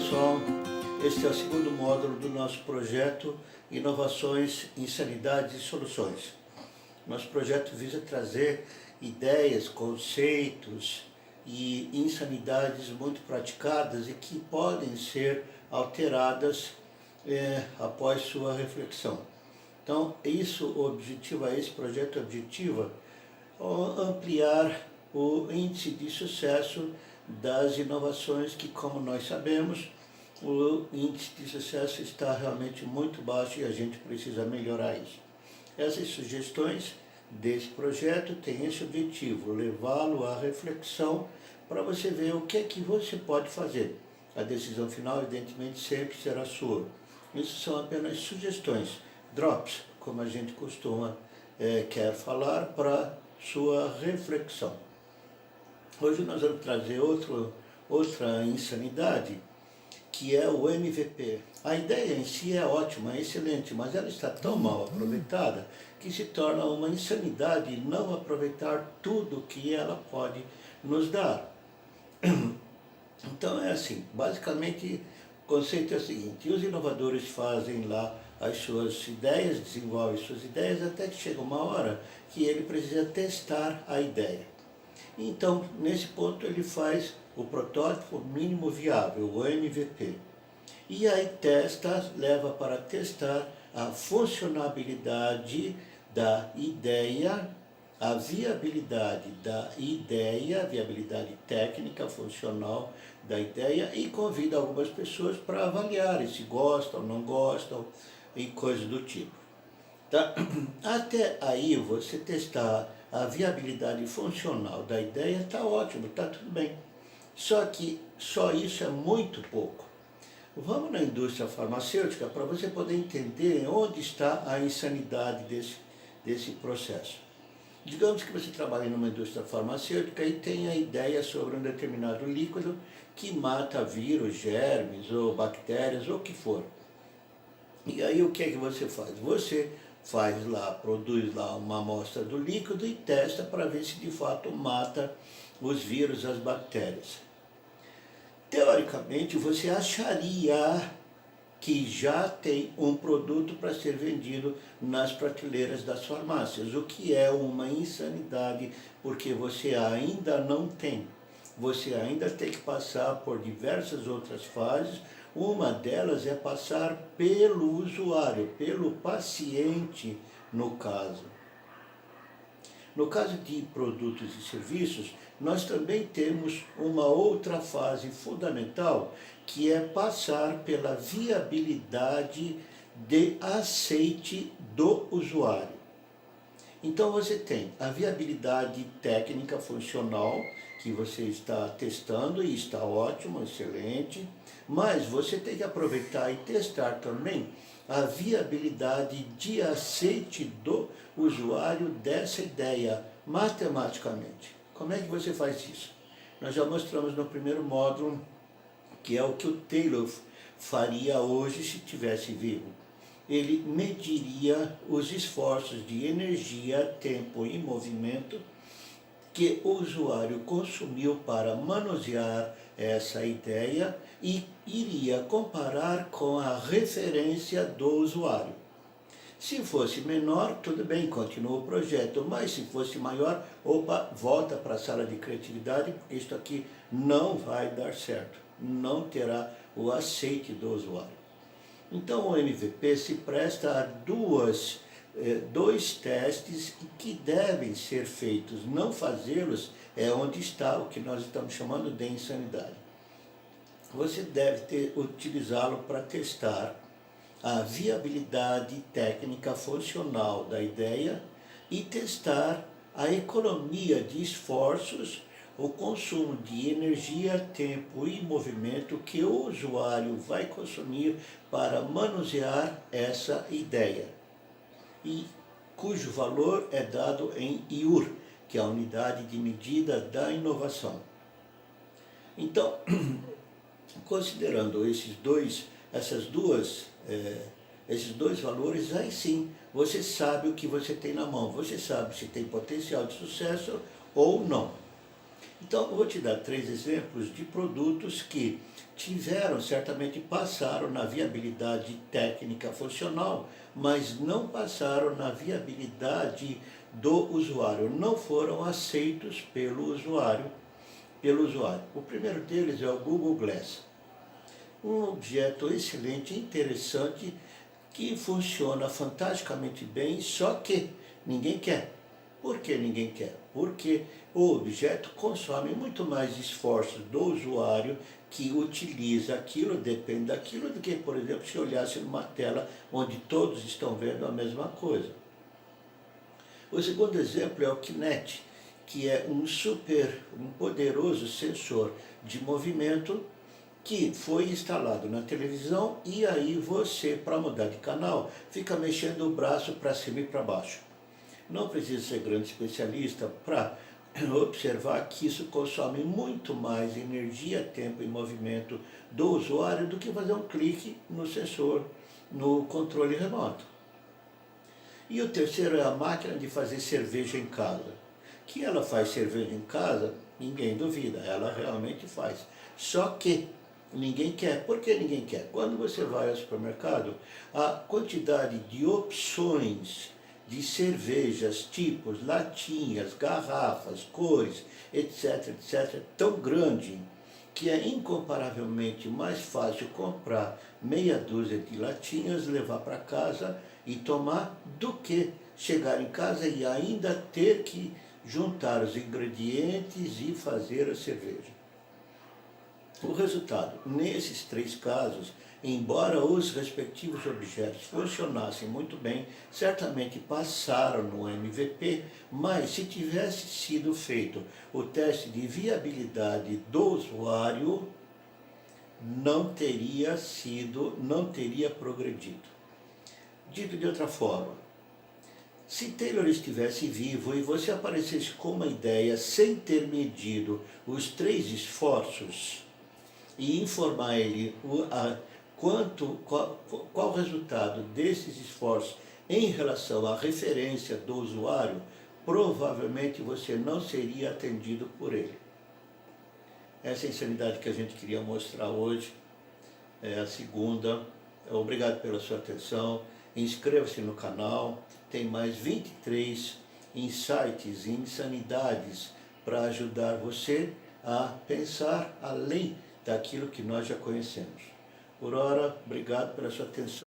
pessoal, este é o segundo módulo do nosso projeto Inovações, Insanidades e Soluções. Nosso projeto visa trazer ideias, conceitos e insanidades muito praticadas e que podem ser alteradas após sua reflexão. Então, esse projeto objetiva ampliar o índice de sucesso das inovações que, como nós sabemos, o índice de sucesso está realmente muito baixo e a gente precisa melhorar isso. Essas sugestões desse projeto têm esse objetivo, levá-lo à reflexão para você ver o que é que você pode fazer. A decisão final, evidentemente, sempre será sua. Isso são apenas sugestões, drops, como a gente costuma quer falar, para sua reflexão. Hoje nós vamos trazer outra insanidade, que é o MVP. A ideia em si é ótima, é excelente, mas ela está tão mal aproveitada que se torna uma insanidade não aproveitar tudo que ela pode nos dar. Então é assim, basicamente o conceito é o seguinte: os inovadores fazem lá as suas ideias, desenvolvem suas ideias, até que chega uma hora que ele precisa testar a ideia. Então, nesse ponto, ele faz o protótipo mínimo viável, o MVP. E aí leva para testar a funcionabilidade da ideia, a viabilidade da ideia, a viabilidade técnica, funcional da ideia, e convida algumas pessoas para avaliarem se gostam, não gostam e coisas do tipo. Tá? Até aí você testar a viabilidade funcional da ideia está ótimo, está tudo bem. Só que só isso é muito pouco. Vamos na indústria farmacêutica para você poder entender onde está a insanidade desse processo. Digamos que você trabalha numa indústria farmacêutica e tem a ideia sobre um determinado líquido que mata vírus, germes ou bactérias ou o que for. E aí o que é que você faz? Você produz lá uma amostra do líquido e testa para ver se de fato mata os vírus, as bactérias. Teoricamente, você acharia que já tem um produto para ser vendido nas prateleiras das farmácias, o que é uma insanidade, porque você ainda não tem. Você ainda tem que passar por diversas outras fases. Uma delas é passar pelo usuário, pelo paciente, no caso. No caso de produtos e serviços, nós também temos uma outra fase fundamental, que é passar pela viabilidade de aceite do usuário. Então você tem a viabilidade técnica funcional, que você está testando e está ótimo, excelente, mas você tem que aproveitar e testar também a viabilidade de aceite do usuário dessa ideia matematicamente. Como é que você faz isso? Nós já mostramos no primeiro módulo que é o que o Taylor faria hoje se estivesse vivo. Ele mediria os esforços de energia, tempo e movimento que o usuário consumiu para manusear essa ideia e iria comparar com a referência do usuário. Se fosse menor, tudo bem, continua o projeto, mas se fosse maior, volta para a sala de criatividade, porque isso aqui não vai dar certo, não terá o aceite do usuário. Então o MVP se presta a dois testes que devem ser feitos. Não fazê-los é onde está o que nós estamos chamando de insanidade. Você deve utilizá-lo para testar a viabilidade técnica funcional da ideia e testar a economia de esforços, o consumo de energia, tempo e movimento que o usuário vai consumir para manusear essa ideia, e cujo valor é dado em IUR, que é a unidade de medida da inovação. Então, considerando esses dois valores, aí sim você sabe o que você tem na mão, você sabe se tem potencial de sucesso ou não. Então, eu vou te dar 3 exemplos de produtos que certamente passaram na viabilidade técnica funcional, mas não passaram na viabilidade do usuário, não foram aceitos pelo usuário. O primeiro deles é o Google Glass, um objeto excelente, interessante, que funciona fantasticamente bem, só que ninguém quer. Por que ninguém quer? Porque o objeto consome muito mais esforço do usuário que utiliza aquilo, depende daquilo, do que, por exemplo, se olhasse numa tela onde todos estão vendo a mesma coisa. O segundo exemplo é o Kinect, que é um poderoso sensor de movimento que foi instalado na televisão, e aí você, para mudar de canal, fica mexendo o braço para cima e para baixo. Não precisa ser grande especialista para observar que isso consome muito mais energia, tempo e movimento do usuário do que fazer um clique no sensor, no controle remoto. E o terceiro é a máquina de fazer cerveja em casa. Que ela faz cerveja em casa, ninguém duvida, ela realmente faz. Só que ninguém quer. Por que ninguém quer? Quando você vai ao supermercado, a quantidade de opções de cervejas, tipos, latinhas, garrafas, cores, etc, etc, tão grande que é incomparavelmente mais fácil comprar meia dúzia de latinhas, levar para casa e tomar, do que chegar em casa e ainda ter que juntar os ingredientes e fazer a cerveja. O resultado, nesses 3 casos, embora os respectivos objetos funcionassem muito bem, certamente passaram no MVP, mas se tivesse sido feito o teste de viabilidade do usuário, não teria progredido. Dito de outra forma, se Taylor estivesse vivo e você aparecesse com uma ideia sem ter medido os 3 esforços, e informar ele qual o resultado desses esforços em relação à referência do usuário, provavelmente você não seria atendido por ele. Essa é a insanidade que a gente queria mostrar hoje, é a segunda. Obrigado pela sua atenção, inscreva-se no canal, tem mais 23 insights e insanidades para ajudar você a pensar além daquilo que nós já conhecemos. Por ora, obrigado pela sua atenção.